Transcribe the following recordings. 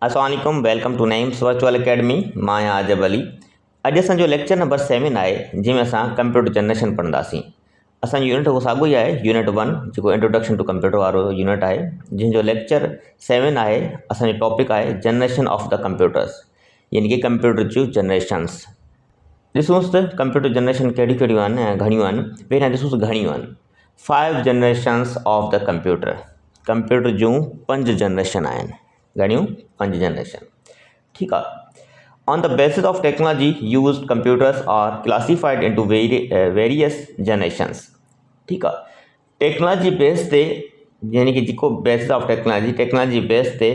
अस्सलाम वालेकुम, welcome to Naeem's virtual academy. मां आहियां आजब अली। अॼु असांजो लेक्चर नंबर 7 आहे, जंहिंमें असां कंप्यूटर जनरेशन पढ़ंदासीं। असांजो यूनिट उहो साॻियो ई आहे, यूनिट 1 जेको इंट्रोडक्शन टू कंप्यूटर वारो यूनिट आहे, जंहिंजो लेक्चर 7 आहे। असांजो टॉपिक आहे जनरेशन ऑफ द कंप्यूटर्स, यानी कि कंप्यूटर जूं जनरेशन्स। ॾिसूंसि त कंप्यूटर जनरेशन कहिड़ियूं कहिड़ियूं आहिनि ऐं घणियूं आहिनि। पहिरियां ॾिसूंसि घणियूं आहिनि। 5 generations of the computer. Computer जूं 5 जनरेशन आहिनि। घणियूं? 5 जनरेशन। ठीक है। On the basis of technology used, computers are classified into various generations। ठीक है। टेक्नोलॉजी बेस ते, यानी कि जेको बेसिस ऑफ टेक्नोलॉजी बेस ते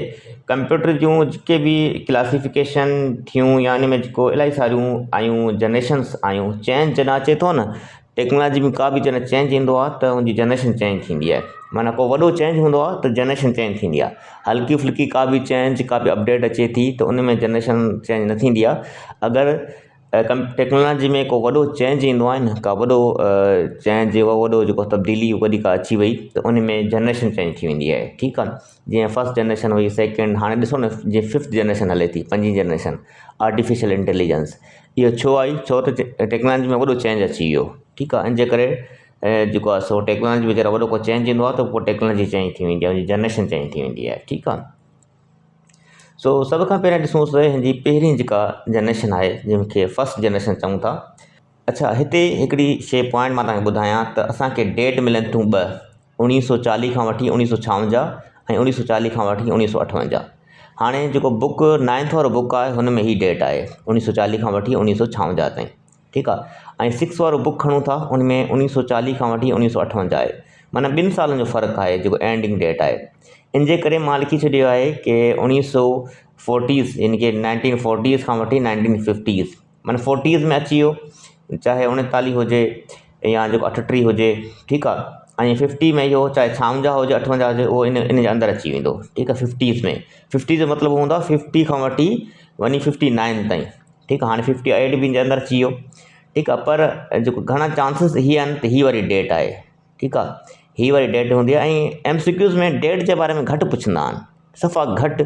कंप्यूटर जूं जेके भी क्लासिफिकेशन थियूं, या उन में जेको इलाही सारियूं आयूं जनरेशन्स आयूं। चेंज जॾहिं अचे थो न, टेक्नोलॉजी में का बि जॾहिं चेंज ईंदो आहे त उनजी जनरेशन चेंज थींदी आहे। माना को वॾो चेंज हूंदो आहे त जनरेशन चेंज थींदी आहे। हल्की फुल्की का बि चेंज, का बि अपडेट अचे थी त उन में जनरेशन चेंज न थींदी आहे। अगरि टेक्नोलॉजी में को वॾो चेंज ईंदो आहे न, का वॾो चेंज, वॾो जेको तब्दीली वॾी का अची वई त उन में जनरेशन चेंज थी वेंदी आहे। ठीकु आहे। जीअं फर्स्ट जनरेशन हुई, सेकेंड, हाणे ॾिसो न जीअं 5th जनरेशन हले थी, 5हीं जनरेशन आर्टिफिशियल इंटेलिजेंस। इहो छो आई? छो त टेक्नोलॉजी में वॾो चेंज अची वियो। ठीकु आहे। इन जे करे जेको आहे सो टेक्नोलॉजी में जॾहिं वॾो को चेंज ईंदो आहे त पोइ टेक्नोलॉजी चेंज थी वेंदी आहे, उनजी जनरेशन चेंज थी वेंदी आहे। ठीकु आहे। सो सभ खां पहिरियां ॾिसूंसि हिनजी पहिरीं जेका जनरेशन आहे, जंहिंखे फर्स्ट जनरेशन चऊं था। अच्छा, हिते हिकिड़ी शइ पॉइंट मां तव्हांखे ॿुधायां त असांखे डेट मिलनि थियूं 2, 1940 खां वठी 1956 ऐं 1940 खां वठी 1958। हाणे जेको बुक 9th वारो बुक आहे, हुन में ही डेट आहे 1940 खां वठी 1956 ताईं। ठीकु आहे। ऐं 6 वारो बुक खणूं था, उन में 1940 खां वठी 1958 आहे। माना 2 सालनि जो फ़र्क़ु आहे जेको एंडिंग डेट आहे। इन जे करे मां लिखी छॾियो आहे कि 1940s, यानी कि 1940s खां वठी 1950s। माना 40s में अची वियो, चाहे 39 हुजे या जेको 38 हुजे। ठीकु आहे। ऐं 50 में इहो चाहे 56 हुजे 58 हुजे, उहो इन जे अंदरि अची वेंदो। ठीकु आहे। 50s में, 50 जो मतिलबु हूंदो आहे 50 खां वठी वञी 59 ताईं। ठीकु आहे। हाणे 58 बि इन जे अंदरि अची वियो। ठीकु आहे। पर जेको घणा चांसिस हीअ आहिनि त हीअ वारी डेट आहे। ठीकु आहे। हीअ वारी डेट हूंदी आहे। ऐं MCQs में डेट जे बारे में घटि पुछंदा आहिनि, सफ़ा घटि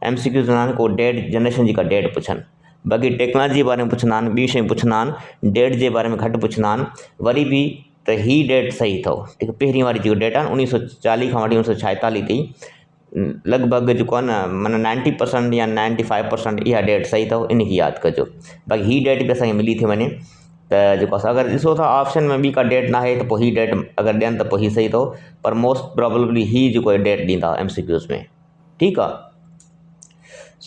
MCQs हूंदा आहिनि को डेट, जनरेशन जी का डेट पुछनि। बाक़ी टेक्नोलॉजी जे बारे में पुछंदा आहिनि, ॿी शयूं पुछंदा आहिनि, डेट जे बारे में घटि पुछंदा आहिनि। वरी बि त हीअ डेट सही अथव। ठीकु आहे। पहिरीं वारी जेको डेट आहे 1940 खां वठी 1946 ताईं, लॻभॻि जेको आहे न, माना 90% या 95% इहा डेट सही अथव। इनखे यादि कजो। बाक़ी हीअ डेट बि असांखे मिली थी वञे त जेको असां अगरि ॾिसो था ऑप्शन में ॿी का डेट न आहे त पोइ हीअ डेट अगरि ॾियनि त पोइ हीअ सही अथव। पर मोस्ट प्रोबेबली हीअ जेको डेट ॾींदा MCQs में। ठीकु आहे।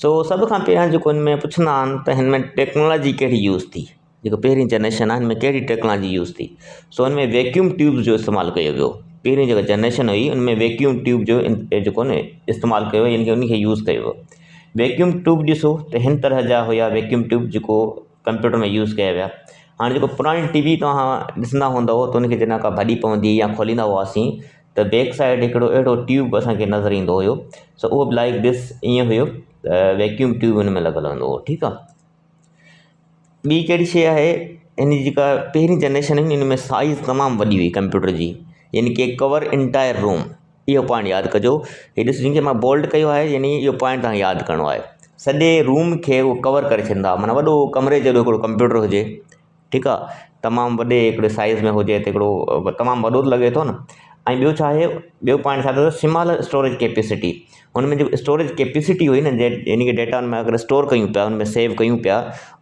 सो सभ खां पहिरियां जेको हिन में पुछंदा आहिनि त हिन में टेक्नोलॉजी कहिड़ी यूज़ थी, जेको पहिरीं जनरेशन आहे हिन में कहिड़ी टेक्नोलॉजी यूज़ थी। सो हिन में वैक्यूम ट्यूब्स जो इस्तेमालु कयो वियो। पहिरीं जेका जनरेशन हुई उन में वैक्यूम ट्यूब जो जेको न इस्तेमालु कयो, यानी कि उनखे यूज़ कयो वियो। वैक्यूम ट्यूब ॾिसो त हिन तरह जा हुया वैक्यूम ट्यूब जेको कंप्यूटर में यूज़ कया विया। हाणे जेको पुराणी TV तव्हां ॾिसंदा हूंदव त उनखे जॾहिं का भॼी पवंदी या खोलींदा हुआसीं त बैक साइड हिकिड़ो अहिड़ो ट्यूब असांखे नज़र ईंदो हुयो। सो उहो बि लाइक दिस ईअं हुयो, वैक्यूम ट्यूब हिन में लॻल हूंदो हो। ठीकु आहे। ॿी कहिड़ी शइ आहे, हिन जी जेका पहिरीं जनरेशन हुई हिन में साइज़ तमामु वॾी हुई कंप्यूटर जी, यानी कि कवर इंटायर रूम। इहो पॉइंट यादि कजो। हीअ ॾिस, जंहिंखे मां बोल्ड कयो आहे, यानी इहो पॉइंट तव्हांखे यादि करिणो आहे। सॼे रूम खे उहो कवर करे छॾींदा। माना वॾो कमरे जहिड़ो हिकिड़ो कंप्यूटर हुजे। ठीकु आहे। तमामु वॾे हिकिड़े साइज़ में हुजे त हिकिड़ो तमामु वॾो लॻे थो न। ऐं ॿियो छा आहे, ॿियो पॉइंट छा अथव, स्मॉल स्टोरेज कैपेसिटी। हुन में जेको स्टोरेज कैपेसिटी हुई न, यानी कि डेटा में अगरि स्टोर कयूं पिया, हुन में सेव कयूं पिया,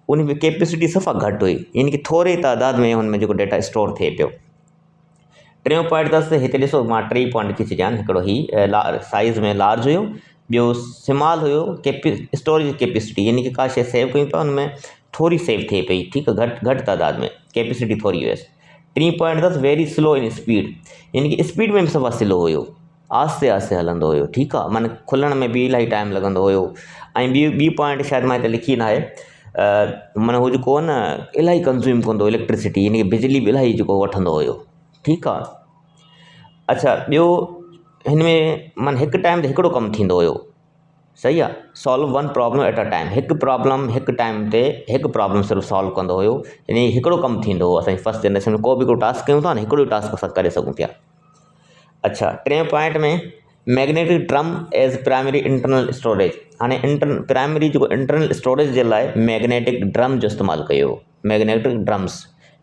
उन में कैपेसिटी सफ़ा घटि हुई, यानी कि थोरे तादाद में हुन में जेको डेटा स्टोर थिए पियो। टियों पॉइंट अथसि, हिते ॾिसो मां 3 पॉइंट लिखी छॾिया आहिनि। हिकिड़ो ही साइज़ में लार्ज हुयो, ॿियो स्मॉल हुयो, स्टोरेज कैपेसिटी, यानी कि का शइ सेव कयूं पिया हुन में थोरी सेव थिए पई। ठीकु आहे। घटि तादाद में कैपेसिटी थोरी हुयसि। 3 पॉइंट अथसि, वेरी स्लो इन स्पीड, यानी कि स्पीड में बि सफ़ा स्लो हुयो, आस्ते आस्ते हलंदो हुयो। ठीकु आहे। माना खुलण में बि इलाही टाइम लॻंदो हुयो। ऐं ॿी पॉइंट शायदि मां हिते लिखी न आहे, माना हू जेको आहे न इलाही कंज़्यूम कंदो इलेक्ट्रिसिटी, यानी कि बिजली बि इलाही जेको वठंदो हुयो। ठीकु आहे। अच्छा, ॿियो हिन में माना हिकु टाइम ते हिकिड़ो कमु थींदो हुयो। सही आहे। Solve one problem at a time, हिकु प्रॉब्लम हिकु टाइम ते हिकु प्रॉब्लम सिर्फ़ु सॉल्व कंदो हुयो, यानी हिकिड़ो कमु थींदो हो। असांजी फर्स्ट जनरेशन में को बि हिकिड़ो टास्क कयूं था न, हिकिड़ो टास्क असां करे सघूं पिया। अच्छा, 3 पॉइंट में magnetic drum as primary internal storage. हाणे प्राइमरी जो इंटरनल स्टोरेज जे लाइ मैग्नेटिक ड्रम जो इस्तेमालु कयो, मैग्नेटिक ड्रम्स।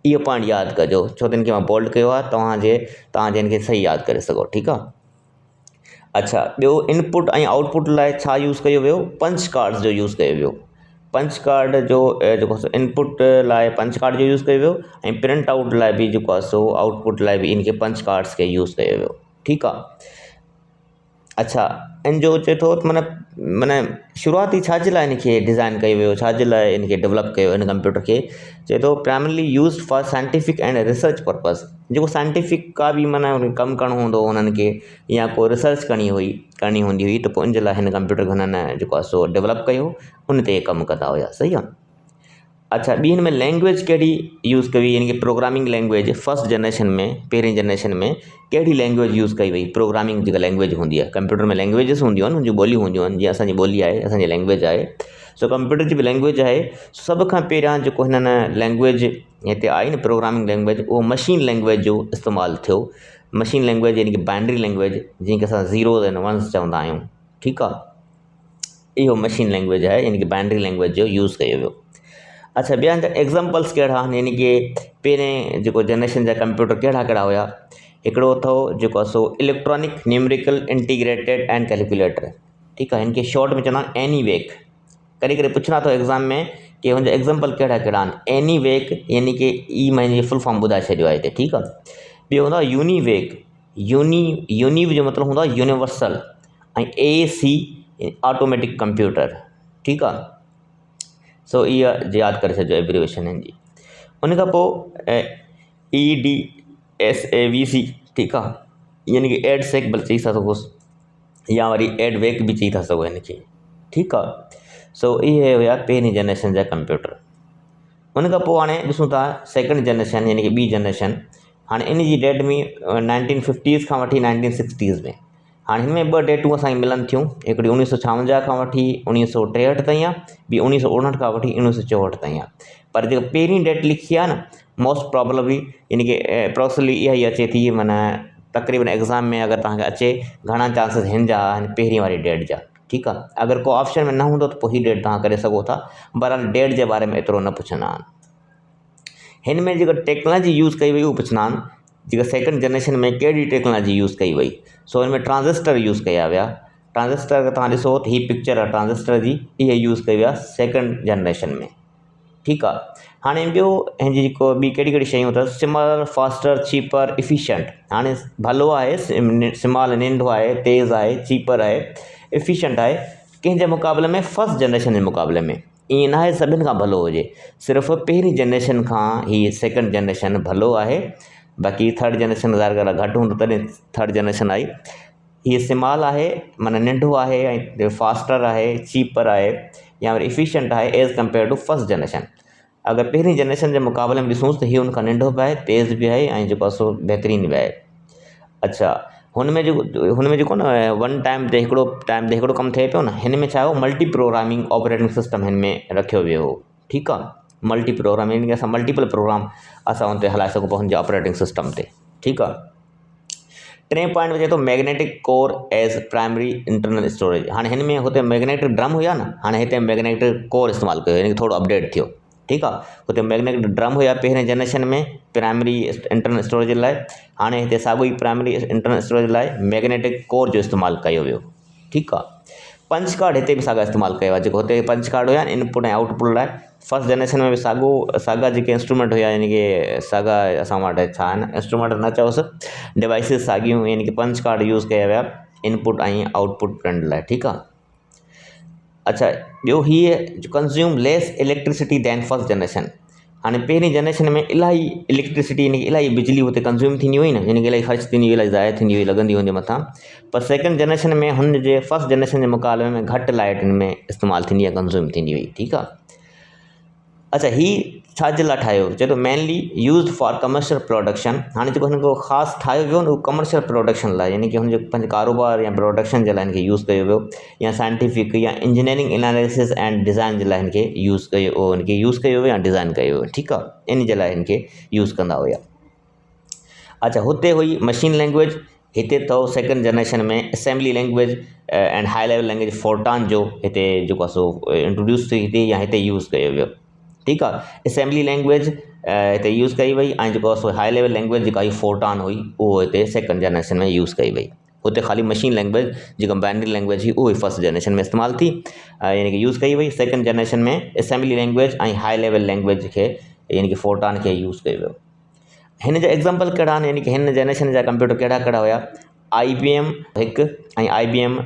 इहो पॉइंट यादि कजो, छो त इनखे मां बोल्ड कयो आहे, तव्हां इनखे सही यादि करे सघो, ठीकु आहे। अच्छा, ॿियो इनपुट ऐं आउटपुट लाइ छा यूज़ कयो वियो, पंच कार्ड्स जो यूज़ कयो वियो। पंच कार्ड जो जेको इनपुट लाइ पंच कार्ड जो यूज़ कयो वियो, ऐं प्रिंट आउट लाइ बि जेको आहे सो आउटपुट लाइ बि इनखे पंच कार्ड्स खे यूज़ कयो वियो, ठीकु आहे। अच्छा, इन जो चए थो माना शुरूआती छा जे लाइ इनखे डिज़ाइन कयो वियो, छा जे लाइ इनखे डेवलप कयो इन कंप्यूटर खे, चए थो primarily use for scientific and research purpose. जेको साइंटिफिक का बि माना कमु करणो हूंदो उन्हनि खे, या को रिसर्च करणी हूंदी हुई, त पोइ इन जे लाइ हिन कंप्यूटर खे हुननि जेको आहे सो डेवलप कयो, उन ते कमु कंदा हुया, सही आहे। अच्छा, ॿी हिन में लैंग्वेज कहिड़ी यूज़ कई वई, यानी कि प्रोग्रामिंग लैंग्वेज फर्स्ट जनरेशन में, पहिरीं जनरेशन में कहिड़ी लैंग्वेज यूज़ कई वई, प्रोग्रामिंग जेका लैंग्वेज हूंदी आहे। कंप्यूटर में लैंग्वेजिस हूंदियूं आहिनि, उनजी ॿोलियूं हूंदियूं आहिनि, जीअं असांजी ॿोली आहे, असांजी लैंग्वेज आहे। सो कंप्यूटर जी बि लैंग्वेज आहे। सभ खां पहिरियां जेको हिननि लैंग्वेज हिते आई न, प्रोग्रामिंग लैंग्वेज, उहो मशीन लैंग्वेज जो इस्तेमालु थियो। मशीन लैंग्वेज यानी कि बाइनरी लैंग्वेज, जंहिंखे असां ज़ीरोज़ एंड वन्स चवंदा आहियूं, ठीकु आहे। इहो मशीन लैंग्वेज आहे, यानी कि बाइनरी लैंग्वेज जो यूज़ कयो वियो। अच्छा, ॿिया एग्ज़ाम्पल्स कहिड़ा आहिनि, यानी कि पहिरें जेको जनरेशन जा कंप्यूटर कहिड़ा कहिड़ा हुया। हिकिड़ो अथव जेको आहे so electronic numerical integrated and calculator, ठीकु आहे। हिनखे शॉर्ट में चवंदा आहिनि एनीवेक। कॾहिं कॾहिं पुछंदा अथव एग्ज़ाम में कि हुनजा एग्ज़ाम्पल कहिड़ा कहिड़ा आहिनि। एनीवेक यानी कि ई मां हिनजी फुल फॉर्म ॿुधाए छॾियो आहे हिते, ठीकु आहे। ॿियो हूंदो आहे यूनिवेक। यूनी जो मतिलबु हूंदो आहे यूनिवर्सल, ऐं AC ऑटोमेटिक कंप्यूटर, ठीकु आहे। सो इहा यादि करे छॾिजो एब्रीवेशन हिन जी। उन खां पोइ EDSAVC, ठीकु आहे, यानी कि एडसेक बि चई था सघोसि, या वरी एडवेक बि चई था सघो हिनखे, ठीकु आहे। सो इहे हुया पहिरीं जनरेशन जा कंप्यूटर। उन खां पोइ हाणे ॾिसूं था सेकेंड जनरेशन, यानी कि ॿी जनरेशन। हाणे इन जी डेट में 1950s खां वठी 1960s में। हाणे हिन में ॿ डेटूं असांखे मिलनि थियूं, हिकिड़ी 1956 खां वठी 1963 ताईं आहे, ॿी 1959 खां वठी 1964 ताईं आहे। पर जेको पहिरीं डेट लिखी आहे न, मोस्ट प्रॉब्लमली यानी कि अप्रोक्सिमेटली इहा ई अचे थी, माना तक़रीबन एग्ज़ाम में अगरि तव्हांखे अचे, घणा चांसिस हिन जा आहिनि पहिरीं वारी डेट जा, ठीकु आहे। अगरि को ऑप्शन में न हूंदो त पोइ हीअ डेट तव्हां करे सघो था। बहरहाल डेट जे बारे में एतिरो न पुछंदा आहिनि। हिन में जेका टेक्नोलॉजी यूज़ कई वई उहो पुछंदा आहिनि, जेका सेकेंड जनरेशन में कहिड़ी टेक्नोलॉजी यूज़ कई वई। सो हिन में ट्रांजिस्टर यूज़ कया विया। ट्रांजिस्टर अगरि तव्हां ॾिसो त हीअ पिक्चर आहे ट्रांजिस्टर जी, इहा यूज़ कई विया सेकेंड जनरेशन में, ठीकु आहे। हाणे ॿियो हिनजी जेको ॿी कहिड़ी कहिड़ी शयूं अथसि, स्मॉल, फास्टर, चीपर, इफिशिएंट। हाणे भलो आहे, स्मॉल नंढो आहे, तेज़ आहे, चीपर आहे, इफिशिएंट आहे, कंहिंजे मुक़ाबले में फर्स्ट जनरेशन जे मुक़ाबले में। ईअं न आहे सभिनि खां भलो हुजे, सिर्फ़ु पहिरीं जनरेशन खां हीअ सेकेंड जनरेशन भलो आहे, बाक़ी थर्ड जनरेशन ज़ाहिर घटि हूंदो तॾहिं थर्ड जनरेशन आई। हीअ स्मॉल आहे, माना नंढो आहे, ऐं फास्टर आहे, चीपर आहे, या वरी इफिशिएंट आहे as compared to first generation. अगरि पहिरीं जनरेशन जे मुक़ाबले में ॾिसूंसि त हीअ हुन खां नंढो बि आहे, तेज़ बि आहे, ऐं जेको आहे सो बहितरीनु बि आहे। अच्छा, हुन में जेको न वन टाइम ते हिकिड़ो कमु थिए पियो न, हिन में छा हो, मल्टी प्रोग्रामिंग ऑपरेटिंग सिस्टम हिन में रखियो वियो हो, ठीकु आहे। मल्टी प्रोग्रामिंग यानी कि असां मल्टीपल प्रोग्राम असां हुन ते हलाए सघूं पिया हुनजे ऑपरेटिंग सिस्टम ते, ठीकु आहे। टें पॉइंट में चए थो magnetic corps as primary internal storage. हाणे हिन में हुते मैग्नेटिक ड्रम हुया न, हाणे हिते मैग्नेटिक कोर इस्तेमालु कयो, यानी कि थोरो अपडेट थियो, ठीकु आहे। हुते मैग्नेटिक ड्रम हुया पहिरें जनरेशन में प्राइमरी इंटरनल स्टोरेज जे लाइ, हाणे हिते साॻियो ई प्राइमरी इंटरनल स्टोरेज जे लाइ मैग्नेटिक कोर जो इस्तेमालु कयो वियो, ठीकु आहे। पंच कार्ड हिते बि साॻा इस्तेमालु कयो आहे, जेको हुते पंच कार्ड हुया इनपुट ऐं आउटपुट लाइ। फर्स्ट जनरेशन में बि साॻा जेके इंस्ट्रूमेंट हुया, यानी कि साॻा असां वटि छा आहिनि, इंस्ट्रूमेंट न चयोसि, डिवाइसिस साॻियूं, यानी कि पंच कार्ड यूज़ कया विया इनपुट ऐं आउटपुट प्रिंट लाइ, ठीकु आहे। अच्छा, ॿियो हीअ consume less electricity than first generation. हाणे पहिरीं जनरेशन में इलाही इलेक्ट्रिसिटी, यानी कि इलाही बिजली हुते कंज़्यूम थींदी हुई न, यानी कि इलाही ख़र्च थींदी हुई, इलाही ज़ाया थींदी हुई, लॻंदी हुई मथां। पर सेकेंड जनरेशन में हुन जे फर्स्ट जनरेशन जे मुक़ाबले में घटि लाइट हिन में इस्तेमालु थींदी आहे, कंज़्यूम थींदी हुई, ठीकु आहे। अच्छा, हीअ छा जे लाइ ठाहियो, चए थो mainly use for commercial production. हाणे जेको हिन को ख़ासि ठाहियो वियो न, उहो कमर्शियल प्रोडक्शन लाइ, यानी कि हुनजे पंहिंजे कारोबार या प्रोडक्शन जे लाइ हिनखे यूज़ कयो वियो, या साइंटिफिक या इंजीनियरिंग एनालिसिस एंड डिज़ाइन जे लाइ हिनखे यूज़ कयो वियो या डिज़ाइन कयो वियो, ठीकु आहे। इन जे लाइ हिनखे यूज़ कंदा हुया। अच्छा, हुते हुई मशीन लैंग्वेज, हिते अथव सेकंड जनरेशन में assembly language and high level language Fortran जो हिते जेको आहे सो इंट्रोड्यूस थी हिते या हिते यूज़ कयो वियो। ठीकु आहे, असेंबली लैंग्वेज हिते यूज़ कई वई ऐं जेको आहे सो हाई लेवल लैंग्वेज जेका ही फोर्टान हुई उहो हिते सेकंड जनरेशन में यूज़ कई वई। हुते ख़ाली मशीन लैंग्वेज जेका बाइनरी लैंग्वेज हुई उहो फर्स्ट जनरेशन में इस्तेमालु थी, यानी कि यूज़ कई वई। सेकंड जनरेशन में असेंबली लैंग्वेज ऐं हाई लेवल लैंग्वेज खे यानी कि फोर्टान खे यूज़ कयो वियो। हिन जा एग्ज़ाम्पल कहिड़ा आहिनि, यानी कि हिन जनरेशन जा कंप्यूटर कहिड़ा कहिड़ा हुया? IBM 1 ऐं IBM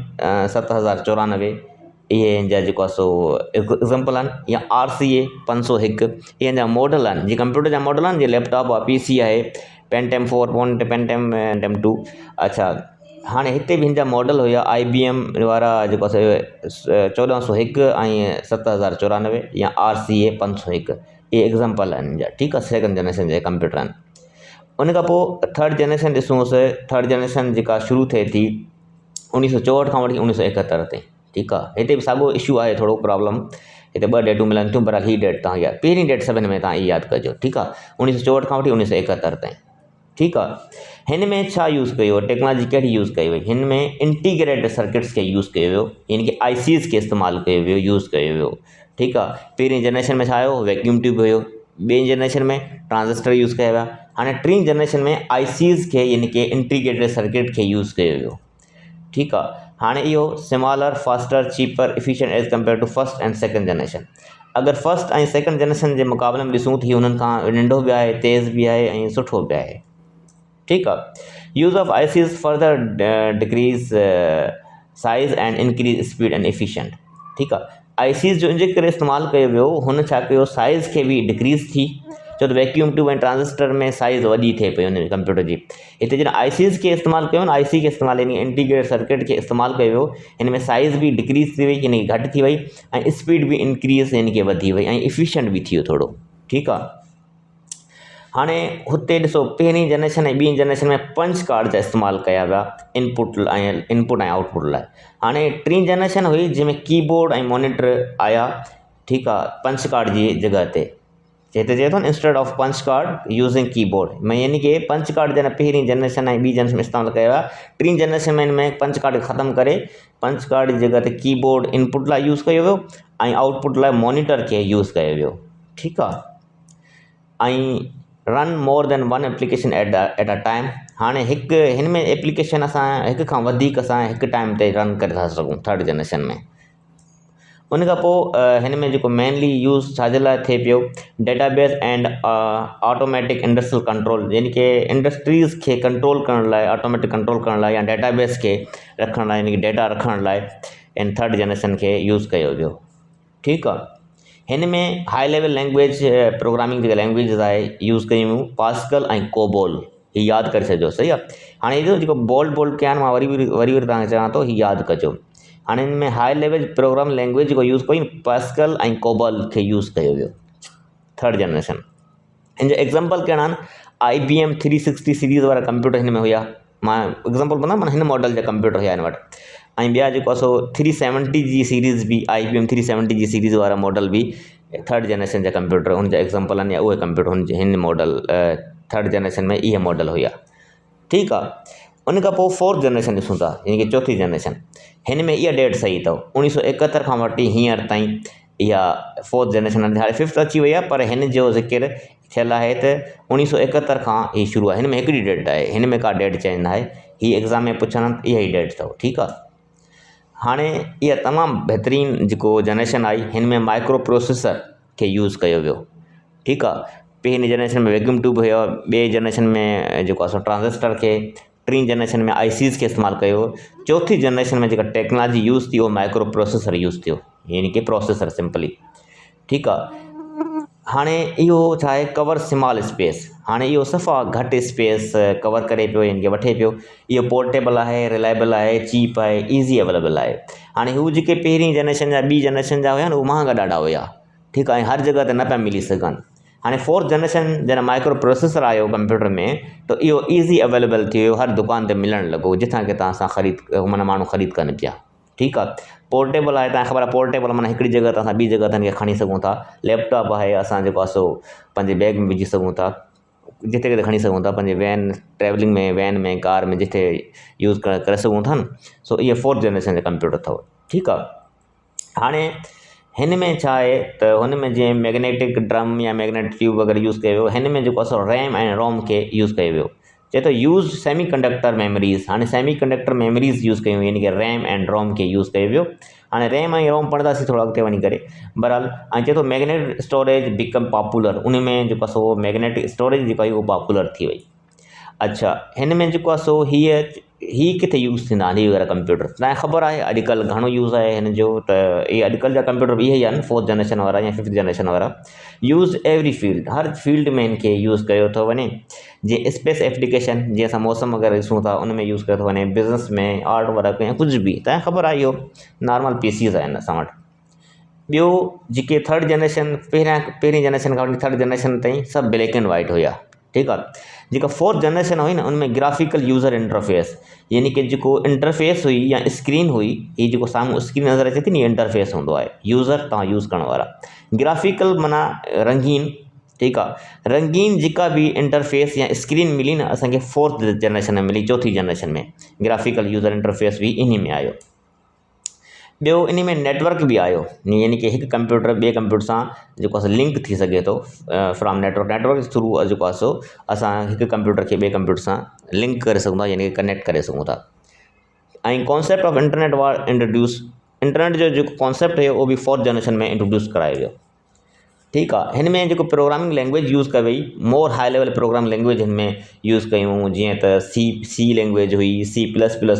7094 इहे हिन जा जेको आहे सो एग्ज़ाम्पल आहिनि। या RCA 501 इहे हिन जा मॉडल आहिनि। जीअं कंप्यूटर जा मॉडल आहिनि, जीअं लैपटॉप आहे, PC आहे, पेंटियम 4 पेंटियम 2। अच्छा, हाणे हिते बि हिन जा मॉडल हुया IBM वारा जेको आहे 1401 ऐं 7094 या RCA 501 इहे एग्ज़ाम्पल आहिनि हिन जा। ठीकु आहे, सेकंड जनरेशन जा कंप्यूटर आहिनि। उन खां पोइ थर्ड जनरेशन ॾिसूंसि। थर्ड जनरेशन जेका शुरू थिए थी 1964 खां वठी 1971 ताईं। ठीकु आहे, हिते बि साॻियो इशू आहे, थोरो प्रॉब्लम। हिते 2 डेटूं मिलनि थियूं, पर हीअ डेट तव्हां यादि, पहिरीं डेट सभिनि में तव्हां यादि कजो। ठीकु आहे, 1964 खां वठी 1971 ताईं। ठीकु आहे, हिन में छा यूज़ कयो, टेक्नोलॉजी कहिड़ी यूज़ कई वई? हिन में इंटीग्रेटेड सर्किट्स खे यूज़ कयो वियो, यानी कि ICs खे इस्तेमालु कयो वियो, यूज़ कयो वियो। ठीकु आहे, पहिरीं जनरेशन में छा आयो? वैक्यूम ट्यूब हुयो। ॿिए जनरेशन में ट्रांजिस्टर यूज़ कया विया। हाणे टीं जनरेशन में ICs खे यानी कि इंटीग्रेटेड सर्किट खे यूज़ कयो वियो। ठीकु आहे, हाणे इहो smaller, faster, cheaper, efficient as compared to first and second generation. अगरि फर्स्ट ऐं सेकंड जनरेशन जे मुक़ाबले में ॾिसूं त हीउ हुननि खां नंढो बि आहे, तेज़ बि आहे ऐं सुठो बि आहे। ठीकु आहे, use of ICs further decrease size and increase speed and efficient. ठीकु आहे, ICs जो इन करे इस्तेमालु कयो वियो, हुन छा कयो, साइज़ खे बि डिक्रीज़ थी। छो त वैक्यूम ट्यूब ऐं ट्रांजिस्टर में साइज़ वॾी थिए पई हुन कंप्यूटर जी। हिते जॾहिं ICs खे इस्तेमालु कयो न, IC खे इस्तेमालु यानी इंटीग्रेटेड सर्किट खे इस्तेमालु कयो वियो, हिन में साइज़ बि डिक्रीज़ थी वई, यानी घटि थी वई, ऐं स्पीड बि इंक्रीज़ यानी कि वधी वई, ऐं एफिशिएंट बि थी वियो थोरो। ठीकु आहे, हाणे हुते ॾिसो पहिरीं जनरेशन ऐं ॿीं जनरेशन में पंच कार्ड जा इस्तेमालु कया विया इनपुट ऐं आउटपुट लाइ। हाणे टीं जनरेशन हुई जंहिंमें कीबोर्ड ऐं मॉनिटर आया। ठीकु आहे, पंच कार्ड जी जॻह ते हिते चए थो न, instead of punch card using keyboard में, यानी कि पंच कार्ड जन पहिरीं जनरेशन ऐं ॿीं जनरेशन में इस्तेमालु कया विया। टीं जनरेशन में हिन में पंच कार्ड ख़तमु करे पंच कार्ड जी जॻह ते कीबोर्ड इनपुट लाइ यूज़ कयो वियो ऐं आउटपुट लाइ मॉनिटर खे यूज़ कयो वियो। ठीकु आहे, ऐं run more than one application at a time. हाणे हिकु हिन में एप्लीकेशन असां हिक खां वधीक असां हिकु टाइम ते रन करे था सघूं थर्ड जनरेशन में। उन खां पोइ हिन में जेको मेनली यूज़ छाजे लाइ थिए पियो, database and automatic industrial control, यानी कि इंडस्ट्रीज़ खे कंट्रोल करण लाइ, ऑटोमेटिक कंट्रोल करण लाइ, या डेटाबेस खे रखण लाइ, यानी कि डेटा रखण लाइ इन थर्ड जनरेशन खे यूज़ कयो वियो। ठीकु आहे, हिन में हाई लेवल लैंग्वेज प्रोग्रामिंग जेका लैंग्वेजिस आहे यूज़ कयूं, पास्कल ऐं कोबोल। हीअ यादि करे छॾिजो, सही आहे। हाणे इहो जेको बोल्ड कया आहिनि, मां वरी तव्हांखे चवां थो, हीअ यादि कजो। हाणे हिन में हाई लेवल प्रोग्राम लैंग्वेज जेको यूज़ कई, पास्कल ऐं कोबोल खे यूज़ कयो वियो थर्ड जनरेशन। हिन जा एग्ज़ाम्पल कहिड़ा आहिनि? IBM 360 सीरीज़ वारा कंप्यूटर हिन में हुया। मां एग्ज़ाम्पल ॿुधां, माना हिन मॉडल जा कंप्यूटर हुया हिन वटि। ऐं ॿिया जेको आहे सो 370 जी सीरीज़ बि, IBM 370 जी सीरीज़ वारा मॉडल बि थर्ड जनरेशन जा कंप्यूटर हुन जा एग्ज़ाम्पल आहिनि, या उहे कंप्यूटर हिन मॉडल थर्ड जनरेशन में इहे मॉडल हुया। ठीकु आहे, उन खां पोइ फोर्थ जनरेशन ॾिसूं था, यानी कि चौथी जनरेशन। हिन में इहा डेट सही अथव, 1971 खां वठी हींअर ताईं इहा फोर्थ जनरेशन। हाणे फिफ्थ अची वई आहे, पर हिन जो ज़िक्र थियल आहे त 1971 खां हीअ शुरू आहे। हिन में हिकिड़ी डेट आहे, हिन में का डेट चेंज न आहे। हीअ एग्ज़ाम में पुछनि इहा ई डेट अथव। ठीकु आहे, हाणे इहा तमामु बहितरीनु जेको जनरेशन आई, हिन में माइक्रो प्रोसेसर खे यूज़ कयो वियो। ठीकु आहे, पहिरीं जनरेशन में वैक्यूम ट्यूब हुयो, ॿिए जनरेशन में जेको आहे सो ट्रांजिस्टर खे, टीं जनरेशन में ICs खे इस्तेमालु कयो, चौथी जनरेशन में जेका टेक्नोलॉजी यूज़ थी उहो माइक्रो प्रोसेसर यूज़ थियो, यानी कि प्रोसेसर सिंपली। ठीकु आहे, हाणे इहो छा आहे, कवर स्मॉल स्पेस। हाणे इहो सफ़ा घटि स्पेस कवर करे पियो, यानी कि वठे पियो। इहो पोर्टेबल आहे, रिलायबल आहे, चीप आहे, ईज़ी अवेलेबल आहे। हाणे हू जेके पहिरीं जनरेशन जा, ॿी जनरेशन जा हुया न, उहे महांगा ॾाढा हुया। ठीकु आहे, ऐं हर जॻह ते न पिया मिली सघनि। हाणे फोर्थ जनरेशन जॾहिं माइक्रो प्रोसेसर आयो कंप्यूटर में, त इहो ईज़ी अवेलेबल थी वियो, हर दुकान ते मिलणु लॻो, जिथां किथां असां माना माण्हू ख़रीद कनि पिया। ठीकु आहे, पोर्टेबल आहे, तव्हांखे ख़बर आहे पोर्टेबल माना हिकिड़ी जॻह ते असां ॿी जॻह ते खणी सघूं था। लैपटॉप आहे, असां जेको आहे सो पंहिंजे बैग में विझी सघूं था। जिथे किथे खणी सघूं था, पंहिंजे वैन ट्रैवलिंग में, वैन में, कार में, जिथे यूज़ करे सघूं था न। सो इहे 4th जनरेशन जा कंप्यूटर अथव। ठीकु आहे। हाणे हिन में छा आहे त हुन में जीअं मैग्नेटिक ड्रम या मैग्नेटिक ट्यूब वग़ैरह यूज़ कयो वियो, हिन में जेको असां रैम ऐं रोम खे यूज़ कयो वियो। चए थो यूज़ सेमी कंडक्टर मेमरीज़। हाणे सेमी कंडक्टर मेमरीज़ यूज़ कयूं, यानी कि रैम एंड रोम खे यूज़ कयो वियो। हाणे रैम ऐं रोम पढ़ंदासीं थोरो अॻिते वञी करे। बहरहाल ऐं चए थो मैग्नेटिक स्टोरेज बिकम पॉपुलर। उन में जेको आहे सो मैग्नेटिक स्टोरेज जेको आहे उहो पॉपुलर थी वई। अच्छा, हिन में जेको आहे सो हीअ किथे यूज़ थींदा आहिनि, हीअ वारा कंप्यूटर तव्हांखे ख़बर आहे अॼुकल्ह घणो यूज़ आहे हिन जो। त इहे अॼुकल्ह जा कंप्यूटर इहे ई आहिनि 4th जनरेशन वारा या 5th जनरेशन वारा। यूज़ एवरी फील्ड, हर फील्ड में हिन खे यूज़ कयो थो वञे। जीअं स्पेस एप्लीकेशन, जीअं असां मौसम वग़ैरह ॾिसूं था उन में यूज़ कयो थो वञे। बिज़नेस में, आर्ट वर्क या कुझु बि तव्हांखे ख़बर आहे, इहो नॉर्मल पीसीज़ आहिनि असां वटि। ॿियो जेके 3rd जनरेशन, पहिरीं जनरेशन खां वठी 3rd जनरेशन ताईं सभु ब्लैक एंड वाइट हुया। ठीकु आहे। जेका 4th जनरेशन हुई न, उनमें ग्राफिकल यूज़र इंटरफेस, यानी कि जेको इंटरफेस हुई या स्क्रीन हुई, हीअ जेको साम्हूं स्क्रीन नज़र अचे थी न, इंटरफेस हूंदो आहे यूज़र तव्हां यूज़ करण वारा। ग्राफिकल माना रंगीन। ठीकु आहे। रंगीन जेका बि इंटरफेस या स्क्रीन मिली न असांखे 4th जनरेशन में मिली, 4थी जनरेशन में ग्राफिकल यूज़र इंटरफेस बि इन में आयो। ॿियो इन में नेटवर्क बि आयो, यानी कि हिकु कंप्यूटर ॿिए कंप्यूटर सां जेको आहे लिंक थी सघे थो फ्रॉम नेटवर्क थ्रू जेको आहे सो असां हिकु कंप्यूटर खे ॿिए कंप्यूटर सां लिंक करे सघूं था, यानी कि कनेक्ट करे सघूं था। ऐं कॉन्सेप्ट ऑफ इंटरनेट वार इंट्रोड्यूस। इंटरनेट जो जेको कॉन्सेप्ट हुयो उहो बि 4th जनरेशन में इंट्रोड्यूस करायो वियो। ठीकु आहे। हिन में जेको प्रोग्रामिंग लैंग्वेज यूज़ कई वई, मोर हाई लेवल प्रोग्रामिंग लैंग्वेज हिन में यूज़ कयूं, जीअं त सी लैंग्वेज हुई, C++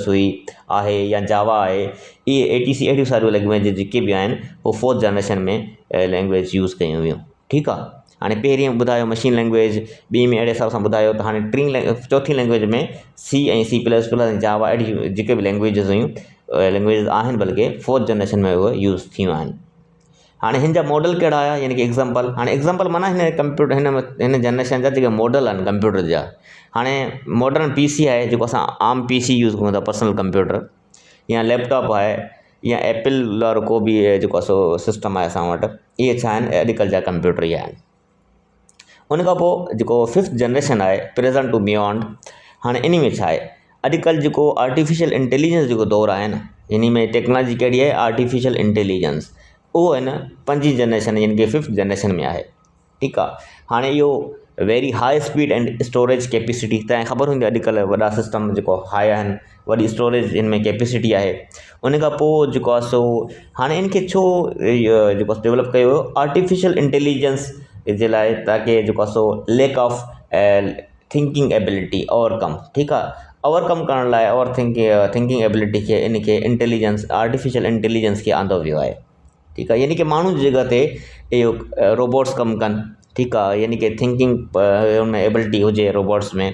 हुई आहे या जावा आहे। इहे अहिड़ी सारियूं लैंग्वेज जेके बि आहिनि उहे 4th जनरेशन में लैंग्वेज यूज़ कयूं वियूं। ठीकु आहे। हाणे पहिरीं ॿुधायो मशीन लैंग्वेज, ॿी में अहिड़े हिसाब सां ॿुधायो। त हाणे चौथी लैंग्वेज में C ऐं C++ ऐं जावा अहिड़ी जेके बि लैंग्वेजिस हुयूं, लैंग्वेजिस आहिनि, बल्कि 4th जनरेशन में उहे यूज़ थियूं आहिनि। हाणे हिन जा मॉडल कहिड़ा आया, यानी कि एग्ज़ाम्पल। हाणे एग्ज़ाम्पल माना हिन जनरेशन जा जेके मॉडल आहिनि कंप्यूटर जा। हाणे मॉडर्न PC आहे, जेको असां आम PC यूज़ कयूं था, पर्सनल कंप्यूटर, या लैपटॉप आहे, या एप्पल वारो को बि जेको आहे सो सिस्टम आहे असां वटि। इहे छा आहिनि, अॼुकल्ह जा कंप्यूटर ई आहिनि। उन खां पोइ जेको 5th जनरेशन आहे, प्रेज़ेंट टू बियॉन्ड। हाणे इन में छा आहे, अॼुकल्ह जेको आर्टिफिशियल इंटेलिजेंस जेको दौरु आहे न, इन में टेक्नोलॉजी कहिड़ी आहे, आर्टिफिशियल इंटेलिजेंस। उहो आहे न 5th जनरेशन, यानी कि 5th जनरेशन में आहे। ठीकु आहे। हाणे इहो very high speed and storage capacity, तव्हांखे ख़बर हूंदी अॼुकल्ह वॾा सिस्टम जेको हाई आहिनि, वॾी स्टोरेज हिन में कैपेसिटी आहे। उन खां पोइ जेको आहे सो हाणे इन खे छो जेको डेवलप कयो वियो, आर्टिफिशियल इंटेलिजेंस जे लाइ, ताकी जेको आहे सो lack of thinking ability overcome. ठीकु आहे। ओवरकम करण लाइ थिंकिंग एबिलिटी खे, इन खे इंटेलिजेंस, आर्टिफिशियल इंटेलिजेंस खे आंदो वियो आहे। ठीकु आहे। यानी कि माण्हू जी जॻह ते इहो रोबोट्स कमु कनि। ठीकु आहे। यानी कि थिंकिंग हुन एबिलिटी हुजे रोबोट्स में।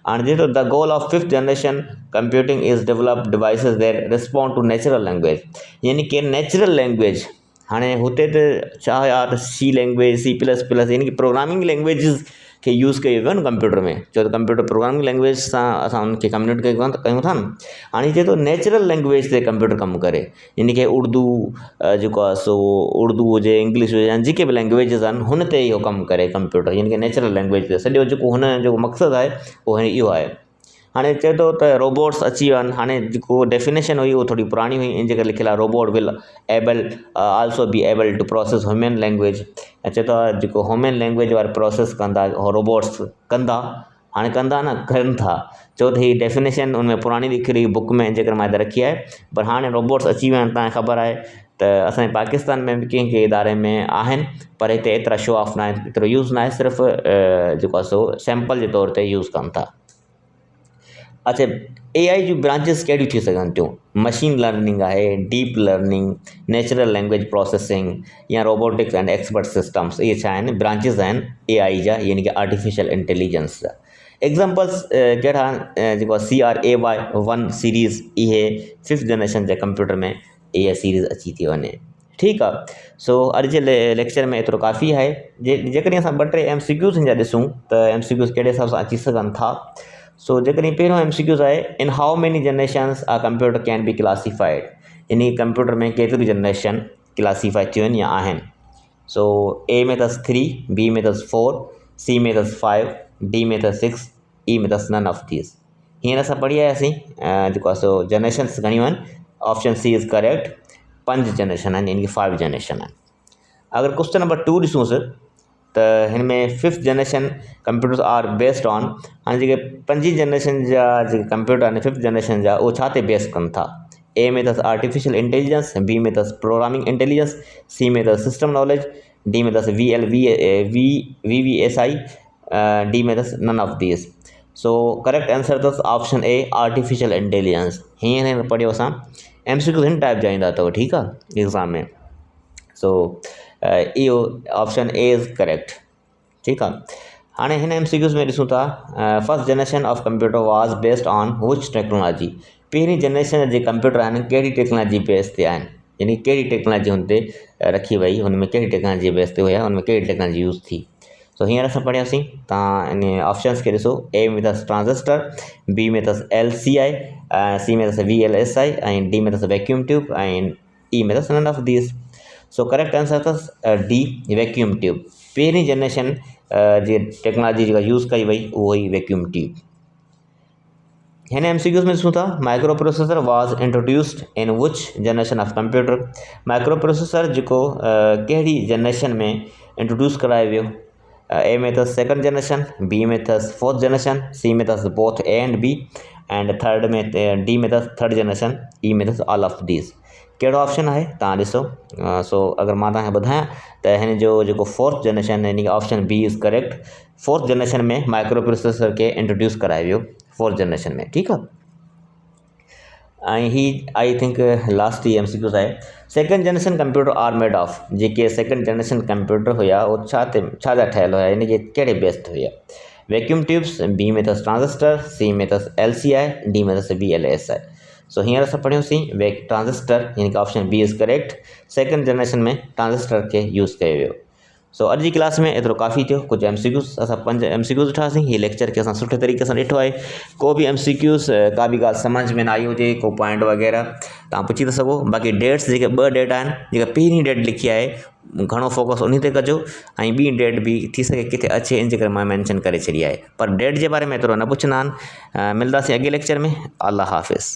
हाणे ॾिठो, the goal of 5th generation computing is develop devices that respond to natural language, यानी कि नेचुरल लैंग्वेज। हाणे हुते त छा हुया, त C लैंग्वेज, C++, यानी कि प्रोग्रामिंग लैंग्वेजिस खे यूज़ कयो वियो न कंप्यूटर में। छो त कंप्यूटर प्रोग्रामिंग लैंग्वेज सां असां उनखे कम्यूनिकेट कयूं था न। हाणे चए थो नेचुरल लैंग्वेज ते कंप्यूटर कमु करे, यानी कि उर्दू जेको आहे सो उर्दू हुजे, इंग्लिश हुजे, या जेके बि लैंग्वेजिस आहिनि हुन ते इहो कमु करे कंप्यूटर, यानी कि नेचुरल लैंग्वेज ते। सॼो जेको हुन जो मक़सदु आहे उहो इहो आहे। हाणे चए थो त रोबोट्स अची विया आहिनि। हाणे जेको डेफिनेशन हुई उहो थोरी पुराणी हुई, इन जे करे लिखियलु आहे robot will also be able to process human language. ऐं चए थो जेको ह्यूमन लैंग्वेज वारा प्रोसेस कंदा उहो रोबोट्स कंदा। हाणे कंदा न, कनि था। चओ त हीअ डेफिनेशन उनमें पुराणी लिखी रही बुक में, जेकर मां रखी आहे। पर हाणे रोबोट्स अची विया आहिनि, तव्हांखे ख़बर आहे त असांजे पाकिस्तान में बि कंहिं कंहिं इदारे में आहिनि, पर हिते एतिरा शो ऑफ न आहे, एतिरो यूज़ न आहे, सिर्फ़ु जेको आहे सो सैंपल जे तौर ते यूज़ कनि था। अच्छा, AI जूं ब्रांचिस कहिड़ियूं थी सघनि थियूं? मशीन लर्निंग आहे, deep learning, natural language processing, या रोबोटिक्स एंड एक्सपर्ट सिस्टम्स। इहे छा आहिनि, ब्रांचिस आहिनि AI जा, यानी कि आर्टिफिशियल इंटेलिजेंस जा। एग्ज़ाम्पल्स कहिड़ा आहिनि, जेको CRAY1 सीरीज़, इहे 5th जनरेशन जे कंप्यूटर में इहा सीरीज़ अची थी वञे। ठीकु आहे। सो अॼु जे लेक्चर में एतिरो काफ़ी आहे। जेकॾहिं असां 2-3 MCQs हिन जा ॾिसूं त MCQs कहिड़े हिसाब सां अची सघनि था। सो जेकॾहिं पहिरियों MCQs आहे, इन हाउ मेनी जनरेशन्स आ कंप्यूटर कैन बी क्लासीफाइड, यानी कंप्यूटर में केतिरी जनरेशन क्लासीफाई थियूं आहिनि या आहिनि। सो A में अथसि 3, B में अथसि 4, C में अथसि 5, डी में अथसि 6, ई में अथसि नन ऑफ दीज। हींअर असां पढ़ी आयासीं जेको आहे सो जनरेशन्स घणियूं आहिनि। Option C is correct, 5 generation आहिनि, यानी कि 5 जनरेशन आहिनि। अगरि क्वेश्चन नंबर 2 ॾिसूंसि त हिन में 5th generation computers are based on, हाणे जेके 5 जनरेशन जा जेके कंप्यूटर आहिनि 5th जनरेशन जा, उहो छा ते बेस कनि था? ए में अथसि आर्टिफिशियल इंटेलिजेंस, बी में अथसि प्रोग्रामिंग इंटेलिजेंस, सी में अथसि सिस्टम नॉलेज, डी में अथसि VVSI, डी में अथसि नन of these. So correct answer अथसि ऑप्शन ए आर्टिफिशियल इंटेलिजेंस। हीअं पढ़ियो असां MCQ हिन टाइप जा ईंदा अथव, ठीकु आहे, एग्ज़ाम में। सो इहो ऑप्शन ए इज़ करेक्ट, ठीकु आहे। हाणे हिन MCQs में ॾिसूं था फर्स्ट जनरेशन ऑफ कंप्यूटर वाज़ बेस्ड ऑन विच टेक्नोलॉजी। पहिरीं जनरेशन जा जेके कंप्यूटर आहिनि कहिड़ी टेक्नोलॉजी बेस ते आहिनि, यानी कहिड़ी टेक्नोलॉजी हुन ते रखी वई, हुन में कहिड़ी टेक्नोलॉजी बेस ते हुया, हुन में कहिड़ी टेक्नोलॉजी यूज़ थी। सो हींअर असां पढ़ियासीं, तव्हां इन ऑप्शन्स खे ॾिसो। ए में अथसि ट्रांजिस्टर, बी में अथसि LCI, सी में अथसि VLSI, ऐं डी में अथसि वैक्यूम ट्यूब, ऐं ई में अथसि नन of these. So correct answer अथसि डी वैक्यूम ट्यूब। पहिरीं जनरेशन जी टेक्नोलॉजी जेका यूज़ कई वई उहो ई वैक्यूम ट्यूब। हिन MCQs में ॾिसूं था माइक्रो प्रोसेसर वाज़ इंट्रोड्यूस्ड इन विच generation of computer. Micro processor जेको कहिड़ी जनरेशन में इंट्रोड्यूस करायो वियो? ए में अथसि 2nd जनरेशन, बी में अथसि 4th जनरेशन, सी में अथसि both A and B, and third में डी में अथसि 3rd जनरेशन, ई में अथसि ऑल ऑफ दीज। कहिड़ो ऑप्शन आहे तव्हां ॾिसो। सो अगरि मां तव्हांखे ॿुधायां त हिन जो जेको 4th जनरेशन, यानी कि option B is correct. 4th generation में माइक्रो प्रोसेसर खे इंट्रोड्यूस करायो वियो 4th जनरेशन में, ठीकु आहे। ऐं ही आई थिंक लास्ट ई MCQs आहे। 2nd generation computer are made of. जेके 2nd जनरेशन कंप्यूटर हुया उहो छा जा ठहियल हुया, यानी कि कहिड़े बेस ते हुया? वैक्यूम ट्यूब्स, बी में अथसि ट्रांजिस्टर, सी में अथसि LCI, डी में अथसि VLSI। सो हींअर असां पढ़ियोसीं ट्रांजिस्टर, यानी कि option B is correct. 2nd generation में ट्रांजिस्टर खे यूज़ कयो वियो। सो अॼु जी क्लास में एतिरो काफ़ी थियो। कुझु MCQs असां 5 MCQs ॾिठासीं। हीअ लेक्चर खे असां सुठे तरीक़े सां ॾिठो आहे। को बि MCQs का बि ॻाल्हि सम्झ में न आई हुजे, को पॉइंट वग़ैरह, तव्हां पुछी था सघो। बाक़ी डेट्स जेके 2 डेट आहिनि, जेका पहिरीं डेट लिखी आहे घणो फोकस उन ते कजो, ऐं ॿी डेट बि थी सघे किथे अचे, इन जे करे मां मैंशन करे छॾी आहे। पर डेट जे बारे में एतिरो न पुछंदा आहिनि। मिलंदासीं अॻे लेक्चर में। अल्लाह हाफ़िज़।